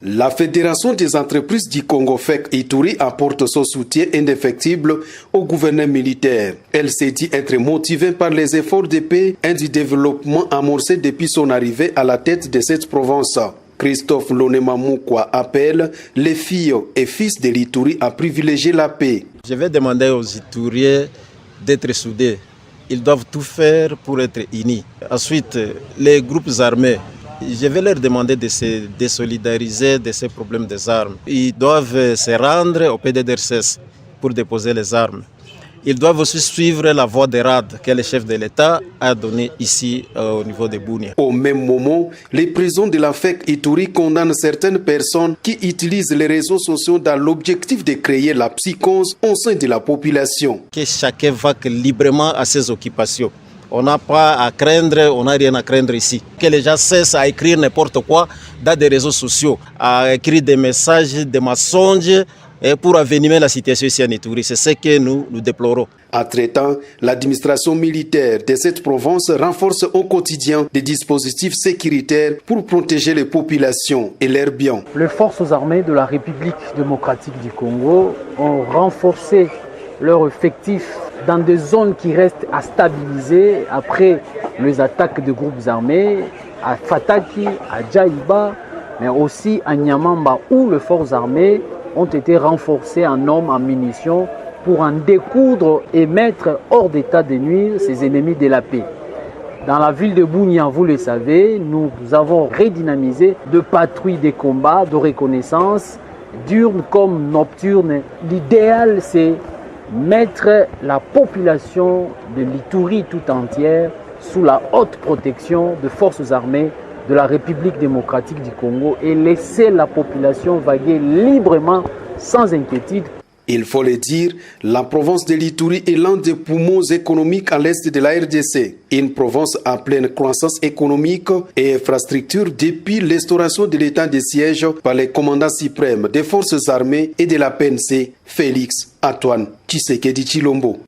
La Fédération des entreprises du Congo FEC Ituri apporte son soutien indéfectible au gouvernement militaire. Elle s'est dit être motivée par les efforts de paix et du développement amorcés depuis son arrivée à la tête de cette province. Christophe Lonemamoukwa appelle les filles et fils de l'Ituri à privilégier la paix. Je vais demander aux Ituriens d'être soudés. Ils doivent tout faire pour être unis. Ensuite, les groupes armés, je vais leur demander de se désolidariser de ces problèmes des armes. Ils doivent se rendre au PDDRCS pour déposer les armes. Ils doivent aussi suivre la voie de rade que le chef de l'État a donnée ici au niveau de Bunia. Au même moment, les prisons de la FEC Ituri condamnent certaines personnes qui utilisent les réseaux sociaux dans l'objectif de créer la psychose au sein de la population. Que chacun vaque librement à ses occupations. On n'a pas à craindre, on n'a rien à craindre ici. Que les gens cessent à écrire n'importe quoi dans des réseaux sociaux, à écrire des messages, des mensonges pour envenimer la situation ici en Ituri. C'est ce que nous déplorons. Entre-temps, l'administration militaire de cette province renforce au quotidien des dispositifs sécuritaires pour protéger les populations et leurs biens. Les forces armées de la République démocratique du Congo ont renforcé leur effectif dans des zones qui restent à stabiliser après les attaques de groupes armés à Fataki, à Djaïba, mais aussi à Nyamamba où les forces armées ont été renforcées en hommes, en munitions pour en découdre et mettre hors d'état de nuire ces ennemis de la paix. Dans la ville de Bunia, vous le savez, nous avons redynamisé de patrouilles de combat, de reconnaissance, diurnes comme nocturnes. L'idéal, c'est mettre la population de l'Ituri tout entière sous la haute protection des forces armées de la République démocratique du Congo et laisser la population vaguer librement, sans inquiétude. Il faut le dire, la province de l'Ituri est l'un des poumons économiques à l'est de la RDC. Une province en pleine croissance économique et infrastructure depuis l'instauration de l'état de siège par les commandants suprêmes des forces armées et de la PNC, Félix Antoine Tshisekedi Tshilombo.